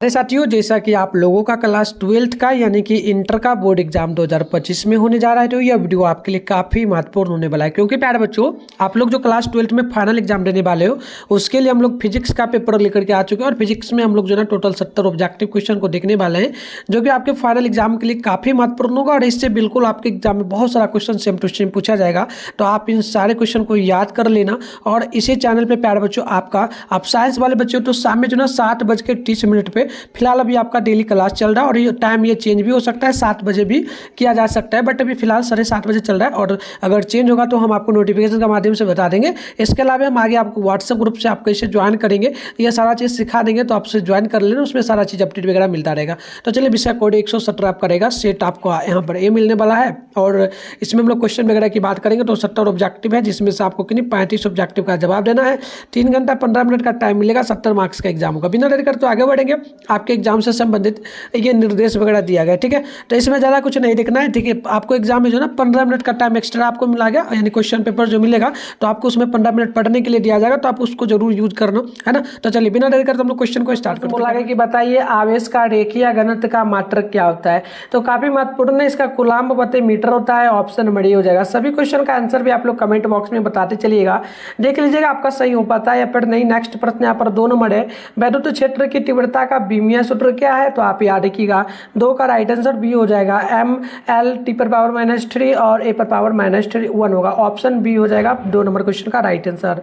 अरे साथियों, जैसा कि आप लोगों का क्लास 12th का यानी कि इंटर का बोर्ड एग्जाम 2025 में होने जा रहा है, तो यह वीडियो आपके लिए काफ़ी महत्वपूर्ण होने वाला है। क्योंकि प्यारे बच्चों, आप लोग जो क्लास 12th में फाइनल एग्जाम देने वाले हो, उसके लिए हम लोग फिजिक्स का पेपर लेकर के आ चुके हैं। और फिजिक्स में हम लोग जो है टोटल 70 ऑब्जेक्टिव क्वेश्चन को देखने वाले हैं, जो कि आपके फाइनल एग्जाम के लिए काफ़ी महत्वपूर्ण होगा। और इससे बिल्कुल आपके एग्जाम में बहुत सारा क्वेश्चन सेम टू सेम पूछा जाएगा। तो आप इन सारे क्वेश्चन को याद कर लेना। और इसी चैनल पर प्यारे बच्चों, आप साइंस वाले बच्चे हो तो शाम में जो ना 7:30 पे फिलहाल अभी आपका डेली क्लास चल रहा है। और ये टाइम ये चेंज भी हो सकता है, 7 बजे भी किया जा सकता है, बट अभी फिलहाल 7:30 बजे चल रहा है। और अगर चेंज होगा तो हम आपको नोटिफिकेशन के माध्यम से बता देंगे। इसके अलावा हम आगे आपको व्हाट्सएप ग्रुप से आप कैसे ज्वाइन करेंगे, ये सारा चीज़ सिखा देंगे। तो आपसे ज्वाइन कर लेना, उसमें सारा चीज़ अपडेट वगैरह मिलता रहेगा। तो चलिए, विषय कोड 117 आपका रहेगा, सेट आपको यहाँ पर ए मिलने वाला है। और इसमें हम लोग क्वेश्चन वगैरह की बात करेंगे। तो 70 ऑब्जेक्टिव है, जिसमें से आपको कितनी 35 ऑब्जेक्टिव का जवाब देना है। 3 घंटा 15 मिनट का टाइम मिलेगा, 70 मार्क्स का एग्जाम होगा। बिना देरी कर तो आगे बढ़ेंगे। आपके एग्जाम से संबंधित ये निर्देश वगैरह दिया गया, ठीक है। तो इसमें ज़्यादा कुछ नहीं देखना है, ठीक है। आपको एग्जाम में जो ना 15 मिनट का टाइम एक्स्ट्रा आपको मिला गया, यानी क्वेश्चन पेपर जो मिलेगा तो आपको उसमें 15 मिनट पढ़ने के लिए दिया जाएगा। तो आप उसको जरूर यूज करना, है ना। तो चलिए, बिना देरी कर हम लोग क्वेश्चन को स्टार्ट करते हैं। बोला गया कि बताइए आवेश का रेखीय घनत्व का मात्रक क्या होता है। तो काफी महत्वपूर्ण है, इसका कूलाम्ब प्रति मीटर होता है। ऑप्शन नंबर ए हो जाएगा। सभी क्वेश्चन का आंसर भी आप लोग कमेंट बॉक्स में बताते चलिएगा, देख लीजिएगा आपका सही हो पाता है या फिर नहीं। नेक्स्ट प्रश्न यहाँ पर 2 नंबर है, वैद्युत क्षेत्र की तीव्रता का बीमीय सूत्र क्या है। तो आप याद रखिएगा, 2 का राइट आंसर बी हो जाएगा। mL T⁻³ और A⁻³ 1 होगा। ऑप्शन बी हो जाएगा 2 नंबर क्वेश्चन का राइट आंसर।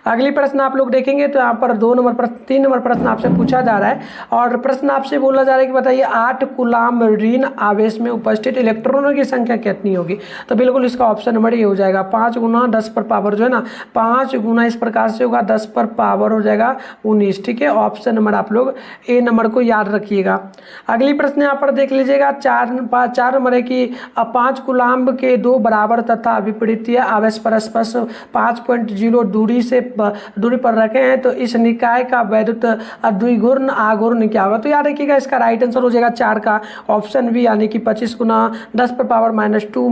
अगली प्रश्न आप लोग देखेंगे तो यहाँ पर 2 नंबर प्रश्न 3 नंबर प्रश्न आपसे पूछा जा रहा है। और प्रश्न आपसे बोला जा रहा है कि बताइए 8 कूलाम्ब ऋण आवेश में उपस्थित इलेक्ट्रॉनों की संख्या कितनी होगी। तो बिल्कुल इसका ऑप्शन नंबर ये हो जाएगा, 5 गुना 10 पर पावर जो है ना, 5 गुना इस प्रकार से होगा, 10 पर पावर हो जाएगा 19, ठीक है। ऑप्शन नंबर आप लोग ए नंबर को याद रखिएगा। अगली प्रश्न यहाँ पर देख लीजिएगा, 4 नंबर है कि 5 कूलाम्ब के 2 बराबर तथा विपरीतीय आवेश परस्पर 5.0 दूरी पर रखे हैं, तो इस निकाय का वैद्युत द्विघूर्ण आघूर्ण क्या होगा। तो याद रखिएगा, इसका राइट आंसर हो जाएगा 4 का ऑप्शन बी, यानी कि 25 गुना 10 पर power -2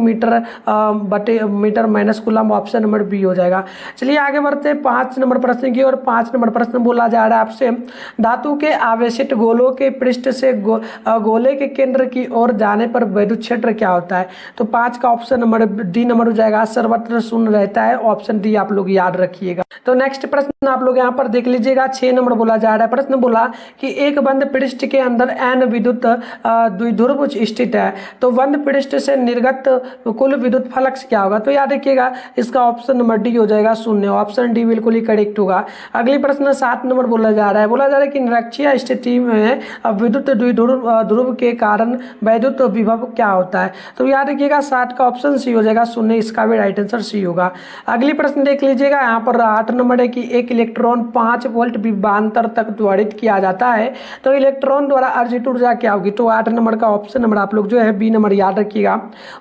metre minus coulomb. Option number B हो जाएगा। चलिए आगे बढ़ते हैं 5 नंबर प्रश्न की। और 5 नंबर प्रश्न बोला जा रहा है आपसे, धातु के आवेशित गोलों के पृष्ठ से गोले के केंद्र की ओर जाने पर वैद्युत क्षेत्र क्या होता है। तो 5 का ऑप्शन नंबर डी नंबर हो जाएगा, सर्वत्र शून्य रहता है। ऑप्शन डी आप लोग याद रखिएगा। तो नेक्स्ट प्रश्न आप लोग यहाँ पर देख लीजिएगा, 6 नंबर बोला जा रहा है। प्रश्न बोला कि एक बंद पृष्ठ के अंदर n विद्युत द्विध्रुव स्थित है, तो बंद पृष्ठ से निर्गत कुल विद्युत फ्लक्स क्या होगा। तो याद रखिएगा, इसका ऑप्शन नंबर डी हो जाएगा 0। ऑप्शन डी बिल्कुल ही करेक्ट होगा। अगली प्रश्न 7 नंबर बोला जा रहा है कि निरक्षीय स्थिति में विद्युत द्विध्रुव के कारण वैद्युत विभव क्या होता है। तो याद रखिएगा, 7 का ऑप्शन सी हो जाएगा 0। इसका भी राइट आंसर सी होगा। अगली प्रश्न देख लीजिएगा, यहाँ पर 8 नंबर है कि एक इलेक्ट्रॉन 5 वोल्ट विभवांतर तक त्वरित किया जाता है, तो इलेक्ट्रॉन द्वारा अर्जित ऊर्जा क्या होगी। तो 8 नंबर का ऑप्शन नंबर आप लोग जो है बी नंबर याद रखिएगा,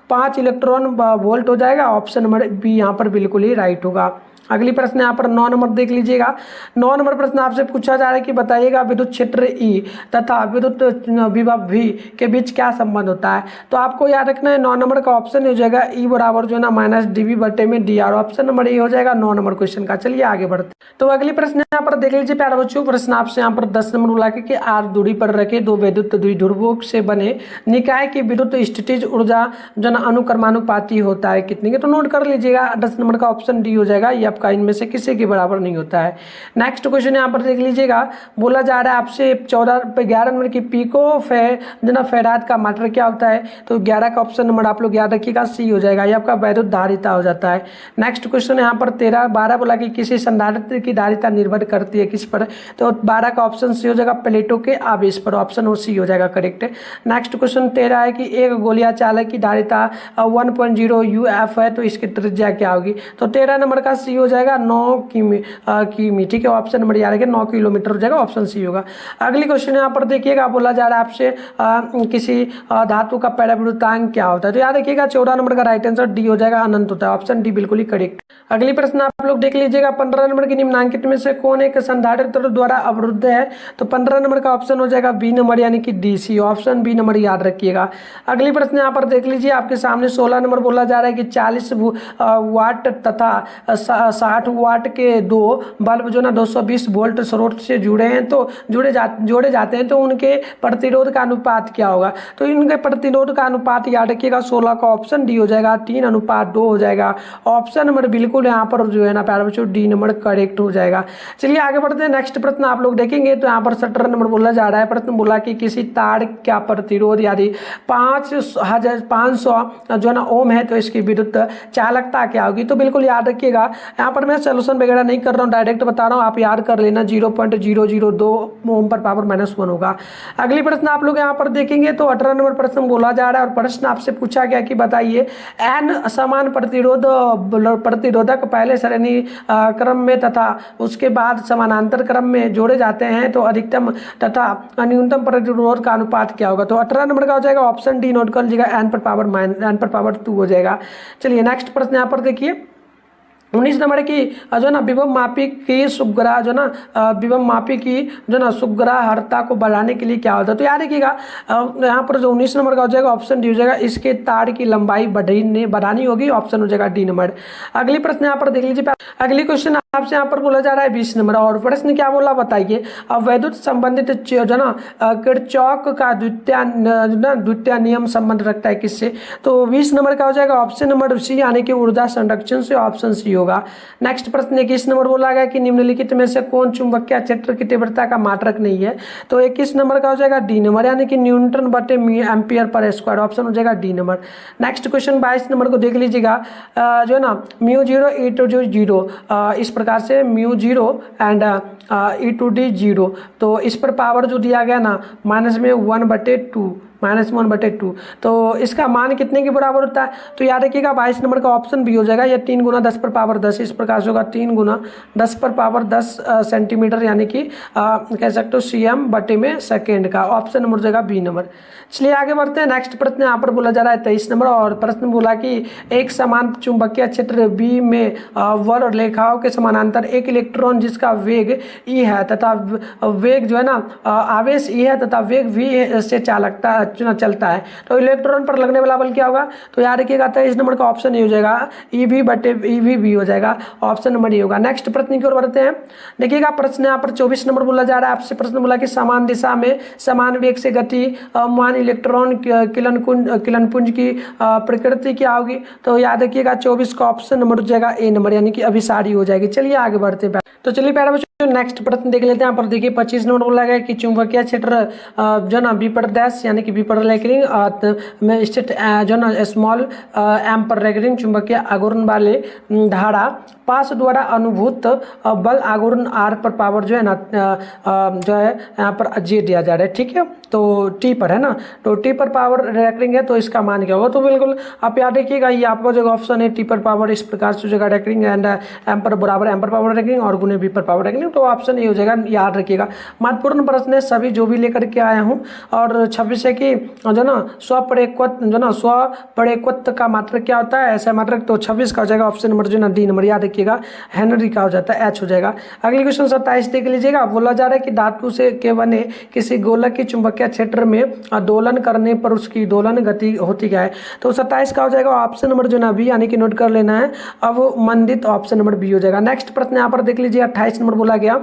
5 इलेक्ट्रॉन वोल्ट हो जाएगा। ऑप्शन नंबर बी यहाँ पर बिल्कुल ही राइट होगा। अगली प्रश्न यहाँ पर 9 नंबर देख लीजिएगा। 9 नंबर प्रश्न आपसे पूछा जा रहा है कि बताइएगा विद्युत क्षेत्र ई तथा विद्युत विभव वी के बीच क्या संबंध होता है। तो आपको याद रखना है, 9 नंबर का ऑप्शन हो जाएगा ई बराबर जो है ना -dV/dr। ऑप्शन नंबर ए हो जाएगा 9 नंबर क्वेश्चन का। चलिए आगे बढ़ते। तो अगली प्रश्न यहाँ पर देख लीजिए प्यारे बच्चों, प्रश्न आपसे यहाँ पर 10 नंबर बुला के आर दूरी पर रखे 2 वैद्युत द्विध्रुवों से बने निकाय की विद्युत स्थितिज ऊर्जा जो अनुक्रमानुपाती होता है कितनी के। तो नोट कर लीजिएगा, 10 नंबर का ऑप्शन डी हो जाएगा, ये आपका इनमें से किसी के बराबर नहीं होता है। नेक्स्ट क्वेश्चन यहाँ पर देख लीजिएगा, बोला जा रहा है आपसे 11 नंबर की पिको फैराड का मात्रा क्या होता है। तो 11 का ऑप्शन नंबर आप लोग याद रखिएगा, सी हो जाएगा, ये आपका वैद्युत धारिता हो जाता है। नेक्स्ट क्वेश्चन यहाँ पर 12 बोला कि किसी संधारित्र की धारिता निर्भर करती है किस पर। तो 12 का ऑप्शन सी हो जाएगा, प्लेटों के आवेश पर। ऑप्शन वो सी हो जाएगा करेक्ट। नेक्स्ट क्वेश्चन 13 है कि एक गोलियां चालक की धारिता 1.0 UF है, तो इसकी त्रिज्या क्या होगी। तो 13 नंबर का सी हो जाएगा 9 किमी, ठीक है। ऑप्शन नंबर याद रखिए 9 किलोमीटर हो जाएगा। ऑप्शन सी होगा। अगली क्वेश्चन यहाँ पर देखिएगा, बोला जा रहा है आपसे किसी धातु का पराविद्युतांक क्या होता है। तो याद रखिएगा 14 नंबर का राइट आंसर डी हो जाएगा, अनंत होता है। ऑप्शन डी बिल्कुल ही करेक्ट। अगली प्रश्न आप लोग देख लीजिएगा, 15 नंबर की निम्नांकित में से कौन एक संधारित्र द्वारा अवरुद्ध है। तो 15 नंबर का ऑप्शन हो जाएगा बी नंबर, यानी कि डीसी। ऑप्शन बी नंबर याद रखिएगा। अगली प्रश्न यहाँ पर देख लीजिए, आपके सामने 16 नंबर बोला जा रहा है कि 40 वाट तथा 60 वाट के दो बल्ब जो ना 220 वोल्ट स्रोत से जुड़े हैं तो जोड़े जाते हैं, तो उनके प्रतिरोध का अनुपात क्या होगा। तो इनके प्रतिरोध का अनुपात याद रखिएगा 16 का ऑप्शन डी हो जाएगा, 3:2 हो जाएगा। ऑप्शन नंबर बिल्कुल यहाँ पर जो है ना प्यारे बच्चों डी नंबर करेक्ट हो जाएगा। चलिए आगे बढ़ते हैं। नेक्स्ट प्रश्न आप लोग देखेंगे तो यहाँ पर 17 नंबर बोला जा रहा है। प्रश्न बोला कि किसी तार का प्रतिरोध यदि 500 जो है ना ओम है तो इसकी विद्युत चालकता क्या होगी। तो बिल्कुल याद रखिएगा, यहाँ पर मैं सोल्यूशन वगैरह नहीं कर रहा हूँ, डायरेक्ट बता रहा हूँ, आप याद कर लेना। 0.002 ओम पर पावर -1 होगा। अगली प्रश्न आप लोग यहाँ पर देखेंगे तो 18 नंबर प्रश्न बोला जा रहा है और प्रश्न आपसे पूछा गया कि बताइए एन समान प्रतिरोधक पहले श्रेणी क्रम में तथा उसके बाद समानांतर क्रम में जोड़े जाते हैं तो अधिकतम तथा न्यूनतम प्रतिरोध का अनुपात क्या होगा। तो 18 नंबर का हो जाएगा ऑप्शन डी, नोट कर लीजिएगा, n पर पावर 2 हो जाएगा। चलिए नेक्स्ट प्रश्न यहाँ पर देखिए 19 नंबर की जो ना विभव मापी की सुग्रह जो ना विभव मापी की जो ना सुग्राहरता को बढ़ाने के लिए क्या होता है। तो याद रखिएगा यहाँ पर जो 19 नंबर का हो जाएगा ऑप्शन डी हो जाएगा, इसके तार की लंबाई बढ़ानी होगी, ऑप्शन हो जाएगा डी नंबर। अगली प्रश्न यहाँ पर देख लीजिए। अगली क्वेश्चन आपसे यहाँ पर बोला जा रहा है 20 नंबर और प्रश्न क्या बोला बताइए। अब वैद्युत संबंधित जो ना किरचॉफ का द्वितीय नियम संबंध रखता है किससे। तो 20 नंबर का हो जाएगा ऑप्शन नंबर सी यानी कि ऊर्जा संरक्षण से, ऑप्शन सी होगा। नेक्स्ट प्रश्न 21 नंबर बोला गया कि निम्नलिखित में से कौन चुंबकीय क्षेत्र की तीव्रता का मात्रक नहीं है। तो 21 नंबर का हो जाएगा डी नंबर यानी कि न्यूटन बटे एम्पियर पर स्क्वायर, ऑप्शन हो जाएगा D number. Next question 22 number को देख लीजिएगा जो है ना μ0 e⁻0 इस प्रकार से μ0 एंड e⁻0। तो इस पर पावर जो दिया गया ना -1/2 तो इसका मान कितने के बराबर होता है। तो याद रखिएगा 22 नंबर का ऑप्शन भी हो जाएगा, यह 3 × 10⁻10 इस प्रकार से होगा, 3 × 10⁻10 सेंटीमीटर यानी कि कह सकते हो cm/सेकेंड का, ऑप्शन नंबर हो जाएगा बी नंबर। चलिए आगे बढ़ते हैं। नेक्स्ट प्रश्न यहाँ पर बोला जा रहा है 23 नंबर और प्रश्न बोला कि एक समान चुंबकीय क्षेत्र बी में वर रेखाओं के समानांतर एक इलेक्ट्रॉन जिसका वेग ई है तथा वेग जो है ना आवेश ई है तथा वेग वी से चलता है तो इलेक्ट्रॉन पर लगने वाला बल क्या होगा। तो याद रखिएगा 23 नंबर का ऑप्शन ये हो जाएगा EV/EV हो जाएगा, ऑप्शन नंबर ये होगा। नेक्स्ट प्रश्न की ओर बढ़ते हैं। देखिएगा प्रश्न यहाँ पर 24 नंबर बोला जा रहा है, आपसे प्रश्न बोला कि समान दिशा में समान वेग से गति मान इलेक्ट्रॉन किरणपुंज की प्रकृति क्या होगी। तो याद रखिएगा 24 का ऑप्शन नंबर हो जाएगा ए नंबर यानी कि अभिसारी हो जाएगी। चलिए आगे बढ़ते हैं। तो चलिए प्यारे बच्चों नेक्स्ट प्रश्न देख लेते हैं। यहाँ पर देखिए 25 नंबर बोला गया कि चुंबकीय क्षेत्र जो ना विपर्दश यानी कि विपर्लैंगिक में स्थित जो ना स्मॉल एम पर रेगरिंग चुंबकीय आघूर्ण वाले धारा पास द्वारा अनुभूत बल आघूर्ण आर पर पावर जो है ना जो है यहाँ पर जे दिया जा रहा है, ठीक है। तो टी पर है ना, तो टी पर पावर रेगरिंग है तो इसका मान क्या होगा। तो बिल्कुल आप याद रखिएगा ये आपका जो ऑप्शन है टी पर पावर इस प्रकार से जगह रेगरिंग एंड एम पर बराबर एम पर पावर रेगरिंग और गुने बी पर पावर रेगरिंग, तो ऑप्शन ये हो जाएगा, याद रखिएगा। महत्वपूर्ण प्रश्न है सभी जो भी लेकर के आया हूँ। और 26 है कि जो ना स्वपरिक्वत्व का मात्रक क्या होता है, ऐसा मात्रक। तो 26 का हो जाएगा ऑप्शन नंबर जो ना डी नंबर, याद रखिएगा हेनरी का हो जाता है, एच हो जाएगा। अगली क्वेश्चन 27 देख लीजिएगा। बोला जा रहा है कि धातु से के बने किसी गोलक के चुंबकीय क्षेत्र में दोलन करने पर उसकी दोलन गति होती क्या है। तो 27 का हो जाएगा ऑप्शन नंबर जो ना बी यानी कि नोट कर लेना है अवमंदित, ऑप्शन नंबर बी हो जाएगा। नेक्स्ट प्रश्न यहाँ पर देख लीजिए 28 नंबर बोला गया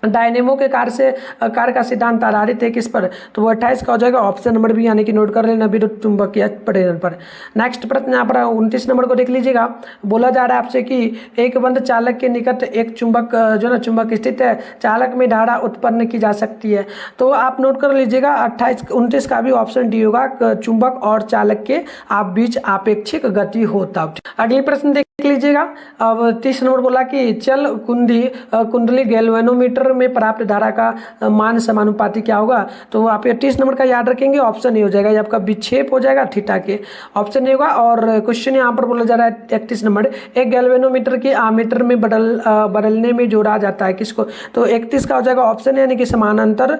डायनेमो के कार्य का सिद्धांत आधारित है किस पर। तो वो 28 का हो जाएगा ऑप्शन नंबर बी यानी कि नोट कर लेना विद्युत चुंबकीय प्रेरण पर। नेक्स्ट प्रश्न यहाँ पर 29 नंबर को देख लीजिएगा। बोला जा रहा है आपसे कि एक बंद चालक के निकट एक चुंबक जो ना चुंबक स्थित है, चालक में धारा उत्पन्न की जा सकती है। तो आप नोट कर लीजिएगा 29 का भी ऑप्शन डी होगा, चुंबक और चालक के आप बीच आपेक्षिक गति होता। अगली प्रश्न देख लीजिएगा। अब 30 नंबर बोला कि चल कुंडली गैल्वेनोमीटर में प्राप्त धारा का मान समानुपाती क्या होगा। तो आप 30 नंबर का याद रखेंगे, ऑप्शन ए हो जाएगा, ये आपका विक्षेप हो जाएगा थीटा के, ऑप्शन ए होगा। और क्वेश्चन यहाँ पर बोला जा रहा है 31 नंबर, एक गैल्वेनोमीटर की आमीटर में बदलने में जोड़ा जाता है किसको। तो 31 का हो जाएगा ऑप्शन यानी कि समानांतर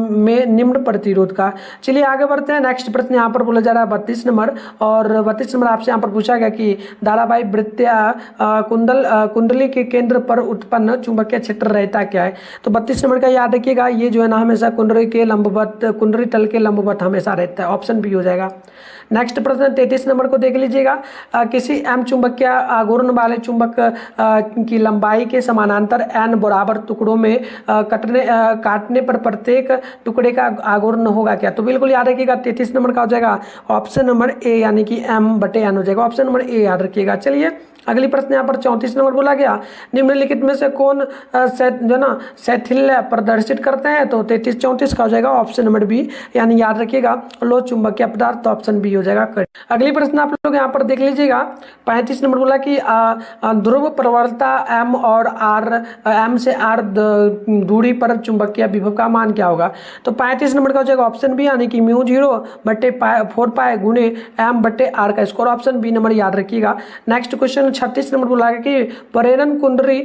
में निम्न प्रतिरोध का। चलिए आगे बढ़ते हैं। नेक्स्ट प्रश्न यहाँ पर बोला जा रहा है 32 नंबर और 32 नंबर आपसे यहाँ पर पूछा गया कि धारावाही कुंडली के केंद्र पर उत्पन्न चुंबकीय क्षेत्र रहता क्या है? तो 32 नंबर का याद रखिएगा, ये जो है ना हमेशा कुंडली तल के लंबवत हमेशा रहता है, ऑप्शन बी हो जाएगा। नेक्स्ट प्रश्न 33 नंबर को देख लीजिएगा, किसी एम चुंबकीय आघूर्ण वाले चुंबक की लंबाई के समानांतर n बराबर टुकड़ों में काटने पर प्रत्येक टुकड़े का आघूर्ण होगा क्या? तो बिल्कुल याद रखिएगा 33 नंबर का हो जाएगा ऑप्शन नंबर ए, यानी कि m/n हो जाएगा, ऑप्शन नंबर ए याद रखिएगा। चलिए अगली प्रश्न यहाँ पर 34 नंबर बोला गया, निम्नलिखित में से कौन जो ना शैथिल्य प्रदर्शित करते हैं? तो 33-34 का हो जाएगा ऑप्शन नंबर बी, यानी याद रखिएगा लो चुंबकीय पदार्थ, तो ऑप्शन बी हो जाएगा। अगली प्रश्न आप लोग यहाँ पर देख लीजिएगा, 35 नंबर बोला कि ध्रुव प्रवणता एम और एम से आर दूरी पर चुंबकीय विभव का मान क्या होगा? तो 35 नंबर का हो जाएगा ऑप्शन बी, यानी कि μ0/4π गुणे m/r का स्क्वायर, ऑप्शन बी नंबर याद रखिएगा। नेक्स्ट क्वेश्चन 36 नंबर बोला है कि प्रेरण कुंडली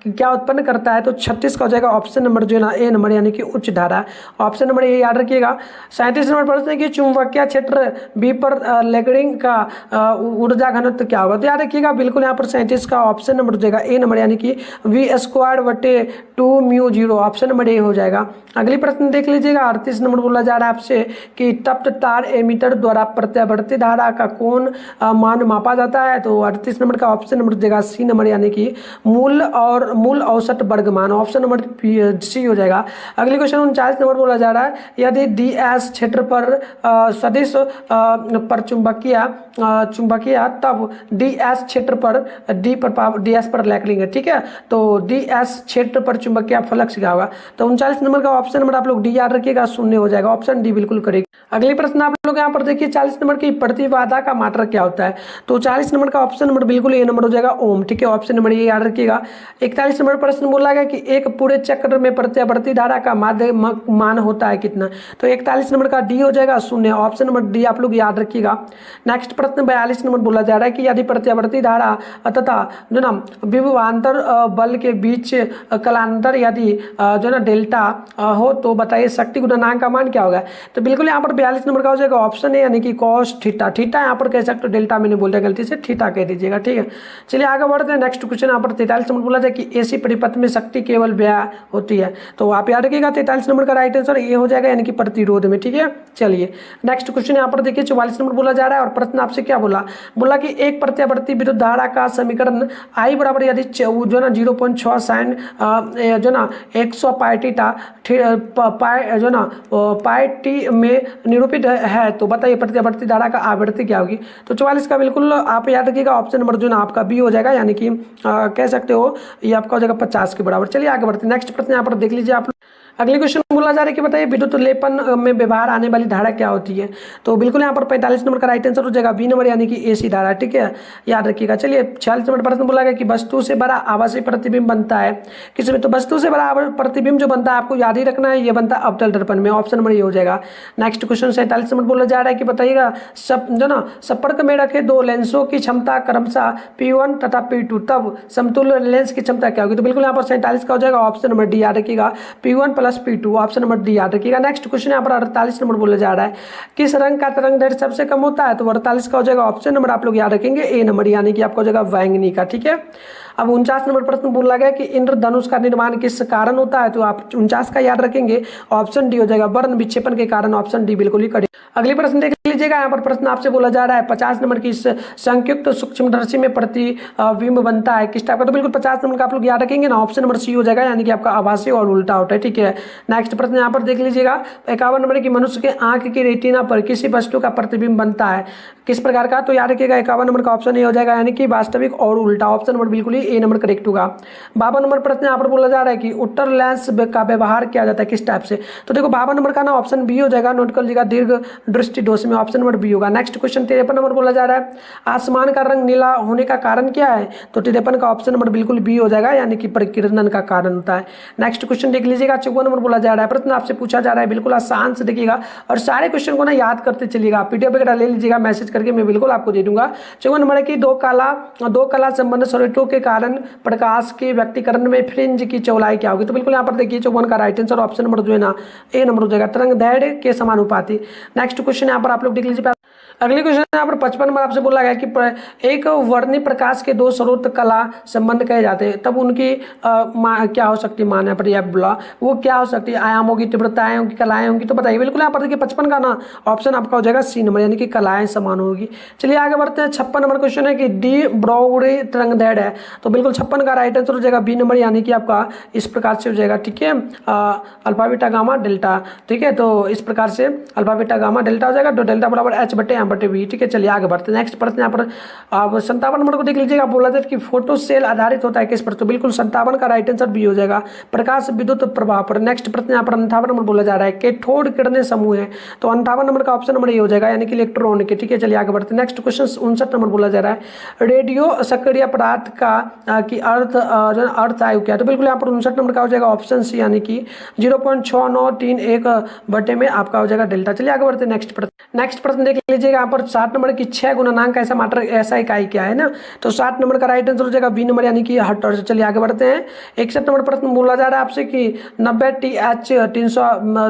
क्या उत्पन्न करता है? तो 36 का हो जाएगा ऑप्शन नंबर जो है ना ए नंबर, यानी कि उच्च धारा, ऑप्शन नंबर ए याद रखिएगा। 37 नंबर प्रश्न है कि चुंबकीय क्षेत्र बी पर लैगिंग का ऊर्जा घनत्व क्या होगा? तो याद रखिएगा बिल्कुल यहाँ पर 37 का ऑप्शन नंबर हो जाएगा ए नंबर, यानी कि v²/2μ0, ऑप्शन नंबर ए हो जाएगा। अगली प्रश्न देख लीजिएगा, 38 नंबर बोला जा रहा है आपसे कि तप्त तार एमीटर द्वारा प्रत्यावर्ती धारा का कौन मान मापा जाता है? तो 38 नंबर का ऑप्शन नंबर हो जाएगा सी नंबर, यानी कि मूल औसत वर्गमान, ऑप्शन नंबर सी हो जाएगा। अगली क्वेश्चन 39 नंबर बोला जा रहा है, यदि डी एस क्षेत्र पर सदिश पर चुंबकीय तब डी एस क्षेत्र पर डी एस पर लैगिंग है, ठीक है। तो डी एस क्षेत्र पर चुंबकीय फ्लक्स क्या होगा? तो 39 नंबर का ऑप्शन नंबर आप लोग डी याद रखिएगा, शून्य हो जाएगा, ऑप्शन डी बिल्कुल करेक्ट। अगली प्रश्न आप लोग यहाँ पर देखिए 40 नंबर की प्रतिबाधा का मात्रक क्या होता है? तो 40 नंबर का ऑप्शन नंबर बिल्कुल ए नंबर हो जाएगा ओम, ठीक है, ऑप्शन नंबर ये याद रखिएगा। 41 नंबर प्रश्न बोला गया कि एक पूरे चक्र में प्रत्यावर्ती धारा का मान होता है कितना? तो 41 नंबर का डी हो जाएगा शून्य, ऑप्शन नंबर डी आप लोग याद रखिएगा। नेक्स्ट प्रश्न 42 नंबर बोला जा रहा है कि यदि प्रत्यावर्ती धारा तथा जो ना विभवांतर बल के बीच कलांतर यदि जो ना डेल्टा हो तो बताइए शक्ति गुणनांक का मान क्या होगा? तो बिल्कुल यहाँ पर 42 नंबर का हो जाएगा ऑप्शन है, यानी कि कॉस थीटा, थीटा यहाँ पर कह सकते हो, डेल्टा मैंने बोल दिया गलती से, थीटा कह दीजिएगा, ठीक है। चलिए आगे बढ़ते हैं। नेक्स्ट क्वेश्चन यहाँ पर 43 नंबर बोला जाए कि एसी परिपथ में शक्ति केवल व्यय होती है, तो आप याद रखिएगा 43 नंबर का राइट आंसर ये हो जाएगा, यानी कि प्रतिरोध में, ठीक है। चलिए नेक्स्ट क्वेश्चन यहाँ पर देखिए 44 नंबर बोला जा रहा है और प्रश्न आपसे क्या बोला कि एक प्रत्यावर्ती विद्युत धारा का समीकरण आई बराबर यदि जो ना 0.6 साइन जो ना 100 पाई थीटा जो ना पाई टी में निरूपित है, तो बताइए प्रत्यावर्ती धारा का आवृत्ति क्या होगी? तो 44 का बिल्कुल आप याद रखिएगा ऑप्शन नंबर जो ना आपका बी हो जाएगा, यानी कि कह सकते हो ये आपका हो जाएगा 50 के बराबर। चलिए आगे बढ़ते हैं। नेक्स्ट प्रश्न यहाँ पर देख लीजिए आप। अगली क्वेश्चन बोला जा रहा है कि बताइए विद्युत लेपन में व्यवहार आने वाली धारा क्या होती है? तो बिल्कुल यहाँ पर 45 नंबर का राइट आंसर हो जाएगा बी नंबर, यानी कि एसी धारा, ठीक है, याद रखिएगा। चलिए 46 नंबर प्रश्न बोला गया कि वस्तु से बड़ा आभासी प्रतिबिंब बनता है किसमें? तो वस्तु से बड़ा प्रतिबिंब जो बनता है आपको याद ही रखना है, ये बनता है अवतल दर्पण में, ऑप्शन नंबर ये हो जाएगा। नेक्स्ट क्वेश्चन 47 नंबर बोला जा रहा है कि बताइएगा जो ना संपर्क में रखे दो लेंसों की क्षमता क्रमशः P1 तथा P2 तब समतुल्य लेंस की क्षमता क्या होगी? तो बिल्कुल यहाँ पर 47 का हो जाएगा ऑप्शन नंबर डी याद रखिएगा, P1 + P2, option number D याद रखिएगा। नेक्स्ट क्वेश्चन यहाँ पर 48 नंबर बोला जा रहा है किस रंग का तरंग दैर्ध्य सबसे कम होता है? तो 48 का हो जाएगा ऑप्शन नंबर आप लोग याद रखेंगे ए नंबर, यानी कि आपका हो जाएगा बैंगनी का, ठीक है। अब 49 नंबर प्रश्न बोला गया कि इंद्रधनुष का निर्माण किस कारण होता है? तो आप 49 का याद रखेंगे, ऑप्शन डी हो जाएगा वर्ण विक्षेपण के कारण, ऑप्शन डी बिल्कुल ही करेक्ट। अगली प्रश्न देख लीजिएगा, यहाँ पर प्रश्न आपसे बोला जा रहा है 50 नंबर की संयुक्त सूक्ष्मदर्शी में प्रतिबिंब बनता है किस टाइप का? तो बिल्कुल 50 नंबर का आप लोग याद रखेंगे ना, ऑप्शन नंबर सी हो जाएगा, यानी कि आपका आभासी और उल्टा होता है, ठीक है। नेक्स्ट प्रश्न यहाँ पर देख लीजिएगा 51 नंबर की मनुष्य के आंख की रेटिना पर किसी वस्तु का प्रतिबिंब बनता है किस प्रकार का? तो याद रखिएगा 51 नंबर का ऑप्शन ए हो जाएगा, यानी कि वास्तविक और उल्टा, ऑप्शन नंबर बिल्कुल ही ए नंबर करेक्ट होगा। 52 नंबर प्रश्न यहाँ पर बोला जा रहा है कि उत्तर लेंस का व्यवहार किया जाता है किस टाइप से? तो देखो 52 नंबर का ना ऑप्शन बी हो जाएगा, नोट कर लीजिएगा दीर्घ दृष्टि दोष में, ऑप्शन नंबर बी होगा। नेक्स्ट क्वेश्चन 53 नंबर बोला जा रहा है आसमान का रंग नीला होने का कारण क्या है? तो 53 का ऑप्शन नंबर बिल्कुल बी हो जाएगा, यानी कि परिकिरणन का कारण होता है। नेक्स्ट क्वेश्चन देख लीजिएगा 54 नंबर बोला जा रहा है, प्रश्न आपसे पूछा जा रहा है, बिल्कुल आसान से देखिएगा और सारे क्वेश्चन को ना याद करते चलिएगा, पीडीएफ वगैरह ले लीजिएगा, मैसेज करके मैं बिल्कुल आपको दे दूंगा। 54 नंबर है कि दो कला संबंध सर्किटों के कारण प्रकाश के व्यक्तीकरण में फ्रिंज की चौड़ाई क्या होगी? तो बिल्कुल यहाँ पर देखिए 54 का राइट आंसर ऑप्शन नंबर जो है ना ए नंबर हो जाएगा, तरंग दैर्ध्य के समानुपाती। नेक्स्ट क्वेश्चन यहाँ पर आप लोग देख लीजिए। अगले क्वेश्चन यहाँ पर 55 नंबर आपसे बोला गया कि एक वर्णी प्रकाश के दो स्रोत कला संबंध कहे जाते हैं, तब उनकी क्या हो सकती है मान यहाँ पर यह बोला, वो क्या हो सकती है? आयाम होगी, तीव्रताएं होंगी, कलाएं होंगी। तो बताइए बिल्कुल यहाँ पर देखिए 55 का ना ऑप्शन आपका हो जाएगा सी नंबर, यानी कि कलाएं समान होगी। चलिए आगे बढ़ते हैं। 56 नंबर क्वेश्चन है कि डी ब्रॉगडी तरंग दैर्ध्य है, तो बिल्कुल 56 का राइट आंसर हो जाएगा बी नंबर, यानी कि आपका इस प्रकार से हो जाएगा। ठीक है, अल्फा बीटा गामा डेल्टा। ठीक है, तो इस प्रकार से अल्फा बीटा गामा डेल्टा हो जाएगा, तो डेल्टा बराबर एच बटे एम बटे वी। ठीक है, चलिए आगे बढ़ते हैं। नेक्स्ट प्रश्न यहाँ पर आप 57 नंबर को देख लीजिएगा। बोला था कि फोटो सेल आधारित होता है किस पर? तो बिल्कुल 57 का राइट आंसर बी हो जाएगा, प्रकाश विद्युत प्रभाव पर। नेक्स्ट प्रश्न यहाँ पर 58 नंबर बोला जा रहा है कैथोड किरणें समूह है, तो 58 नंबर का ऑप्शन नंबर ये हो जाएगा, यानी कि इलेक्ट्रॉन के। ठीक है, चलिए आगे बढ़ते हैं। नेक्स्ट क्वेश्चन 59 नंबर बोला जा रहा है रेडियो सक्रिय पदार्थ का की अर्थ आयु क्या है? तो बिल्कुल यहाँ पर 59 नंबर का हो जाएगा ऑप्शन सी, यानी कि 0.6931 बटे में आपका हो जाएगा डेल्टा। चलिए आगे बढ़ते हैं। नेक्स्ट प्रश्न देख लीजिएगा। यहाँ पर 60 नंबर की 6 गुणनांक ऐसा मात्रा ऐसा इकाई क्या है ना, तो 60 नंबर का राइट आंसर हो जाएगा बी नंबर, यानी कि हर्ट्ज। चलिए आगे बढ़ते हैं। 61 नंबर प्रश्न बोला जा रहा है आपसे कि 90 TH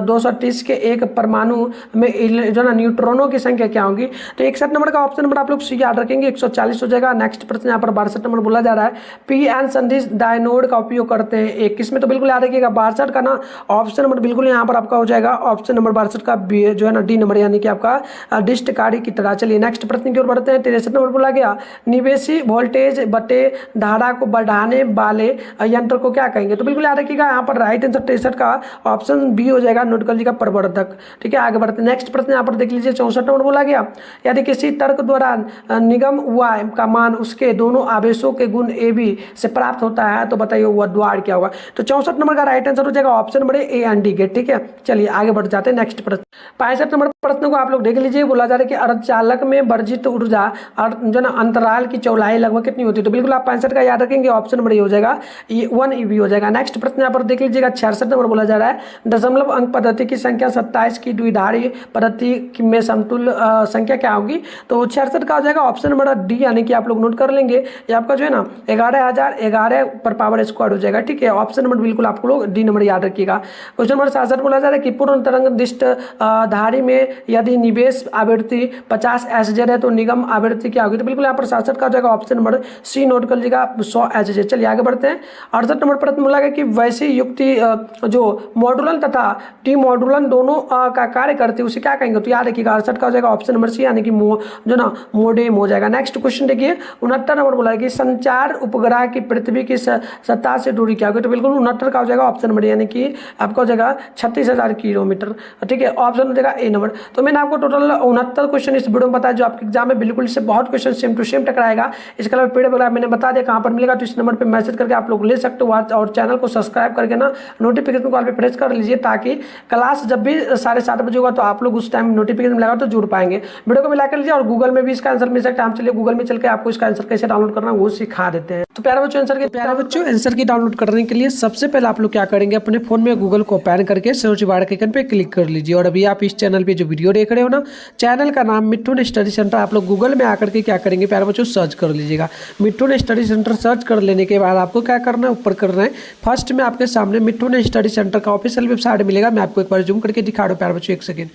230 के एक परमाणु में जो ना न्यूट्रॉनों की संख्या क्या होगी? तो 61 नंबर का ऑप्शन नंबर आप लोग सी याद रखेंगे, 140 हो जाएगा। नेक्स्ट प्रश्न यहाँ पर 62 नंबर बोला जा रहा है पी एन संदिश डायनोड का उपयोग करते हैं एक किसमें? तो बिल्कुल याद रखिएगा 62 का ना ऑप्शन नंबर बिल्कुल यहाँ पर आपका हो जाएगा ऑप्शन नंबर 62 का बी जो है ना डी नंबर, यानी कि आपका डिस्टकारी की तरह। चलिए नेक्स्ट प्रश्न की ओर बढ़ते हैं। 63 नंबर बोला गया निवेशी वोल्टेज बटे धारा को बढ़ाने वाले यंत्र को क्या कहेंगे? तो बिल्कुल याद रखिएगा यहाँ पर राइट आंसर 63 का ऑप्शन बी हो जाएगा, नोटकल जी का प्रवर्धक। ठीक है, आगे बढ़ते हैं। नेक्स्ट प्रश्न यहाँ पर देख लीजिए 64 नंबर बोला गया यदि किसी तर्क द्वारा निगम हुआ का मान उसके दोनों आवेशों के गुण ए बी से प्राप्त होता है, तो बताइए वह द्वार क्या होगा? तो 64 नंबर का राइट आंसर हो जाएगा option number A and D गेट। ठीक है, चलिए आगे बढ़ जाते हैं। नेक्स्ट प्रश्न 65 नंबर प्रश्न को आप लोग देख लीजिए। बोला जा रहा है कि अर्धचालक में वर्जित ऊर्जा जो ना अंतराल की चौड़ाई लगभग कितनी होती है? तो बिल्कुल आप 65 का याद रखेंगे, ऑप्शन नंबर ये हो जाएगा 1 EV हो जाएगा। नेक्स्ट प्रश्न यहाँ पर देख लीजिएगा 66 नंबर बोला जा रहा है दशमलव अंक पद्धति की संख्या 27 की द्विधारी पद्धति में समतुल्य संख्या क्या होगी? तो 66 का हो जाएगा ऑप्शन नंबर डी, यानी कि आप लोग नोट कर लेंगे ये आपका जो है ना 11,011 पर पावर स्क्वायर हो जाएगा। ठीक है, ऑप्शन नंबर बिल्कुल आप लोग डी नंबर याद रखिएगा। क्वेश्चन नंबर 67 बोला जा रहा है कि पूर्ण तरंग दिष्ट धारी में यदि निवेश आवृत्ति 50 SZ है तो निगम आवृत्ति क्या होगी? तो बिल्कुल यहाँ पर 67 का हो जाएगा ऑप्शन नंबर सी, नोट कर लीजिएगा 100 SZ। चलिए आगे बढ़ते हैं। 68 नंबर प्रश्न बोला गया कि वैसी युक्ति जो मॉड्यूलन तथा डी मॉड्यूलन दोनों का कार्य करती है उसे क्या कहेंगे? तो याद रखिएगा 68 का हो जाएगा ऑप्शन नंबर सी, यानी कि जो ना मोडेम हो जाएगा। नेक्स्ट क्वेश्चन देखिए 69 नंबर बोला है कि संचार उपग्रह की पृथ्वी की सतह से दूरी क्या होगी? तो बिल्कुल 69 का हो जाएगा ऑप्शन नंबर, यानी कि आपका हो जाएगा 36,000 किलोमीटर। ठीक है, ऑप्शन हो जाएगा ए नंबर। तो मैंने आपको टोटल 69 क्वेश्चन इस वीडियो में बताया जो आपके एग्जाम में बिल्कुल इससे बहुत क्वेश्चन सेम टू सेम टकराएगा। इसके अलावा पीडीएफ वगैरह मैंने बता दिया कहाँ पर मिलेगा, तो इस नंबर पर मैसेज करके आप लोग ले सकते हो, और चैनल को सब्सक्राइब करके ना नोटिफिकेशन कॉल पे प्रेस कर लीजिए, ताकि क्लास जब भी 7:30 बजे होगा तो आप लोग उस टाइम नोटिफिकेशन मिलेगा तो जुड़ पाएंगे। वीडियो को मिला कर लीजिए, और गूगल में भी इसका आंसर मिल सकता है। हम चलिए गूगल में चल के आपको इसका आंसर कैसे डाउनलोड करना है वो सिखा देते हैं। तो प्यारे बच्चों आंसर की डाउनलोड करने के लिए सबसे पहले आप लोग क्या करेंगे, अपने फोन में गूगल को ओपन करके सर्च बार के आइकन पे क्लिक कर लीजिए। और अभी आप इस चैनल पे जो वीडियो देख रहे हो ना, चैनल का नाम मिठुन स्टडी सेंटर, आप लोग गूगल में आकर के क्या करेंगे प्यारे बच्चों, सर्च कर लीजिएगा। मिठुन स्टडी सेंटर सर्च कर लेने के बाद आपको क्या करना है, ऊपर करना है फर्स्ट में आपके सामने मिठुन स्टडी सेंटर का ऑफिशियल वेबसाइट मिलेगा। मैं आपको एक बार जूम करके दिखा रहा हूँ प्यारे बच्चों, एक सेकंड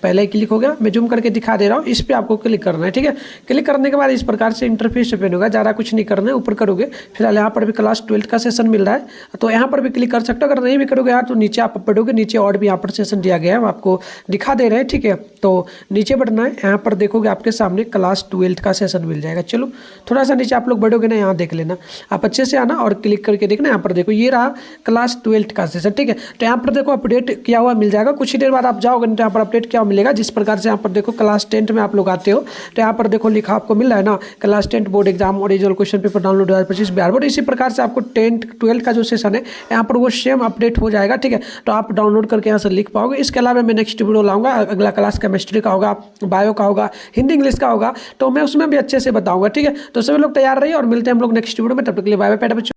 पहले ही क्लिक हो गया, मैं जूम करके दिखा दे रहा हूँ। इस पे आपको क्लिक करना है। ठीक है, क्लिक करने के बाद इस प्रकार से इंटरफेस ओपन होगा। ज़्यादा कुछ नहीं करना है, ऊपर करोगे। फिलहाल यहाँ पर भी क्लास 12 का सेशन मिल रहा है, तो यहाँ पर भी क्लिक कर सकते हो। अगर नहीं भी करोगे यार तो नीचे आप पढ़ोगे, नीचे और भी यहाँ पर सेशन दिया गया है, आपको दिखा दे रहे हैं। ठीक है, तो नीचे बढ़ना है, यहाँ पर देखोगे आपके सामने क्लास 12 का सेशन मिल जाएगा। चलो थोड़ा सा नीचे आप लोग बढ़ोगे ना, यहाँ देख लेना, आप अच्छे से आना और क्लिक करके देखना। यहाँ पर देखो ये रहा क्लास 12 का सेशन। ठीक है, तो यहाँ पर देखो अपडेट किया हुआ मिल जाएगा। कुछ ही देर बाद आप जाओगे तो यहाँ पर अपडेट क्या मिलेगा, जिस प्रकार से यहाँ पर देखो क्लास 10 में आप लोग आते हो तो यहाँ पर देखो लिखा आपको मिल रहा है ना, class 10 board exam original question paper download 2025 Bihar board. इसी प्रकार से आपको 10 12 का जो सेशन है यहाँ पर वो सेम अपडेट हो जाएगा। ठीक है, तो आप डाउनलोड करके यहाँ से लिख पाओगे। इसके अलावा मैं नेक्स्ट वीडियो लाऊंगा, अगला क्लास केमिस्ट्री का होगा, बायो का होगा, हिंदी इंग्लिश का होगा, तो मैं उसमें भी अच्छे से बताऊंगा। ठीक है, तो सभी लोग तैयार रहिए और मिलते हैं हम लोग नेक्स्ट वीडियो में। तब तक के लिए बाय बाय।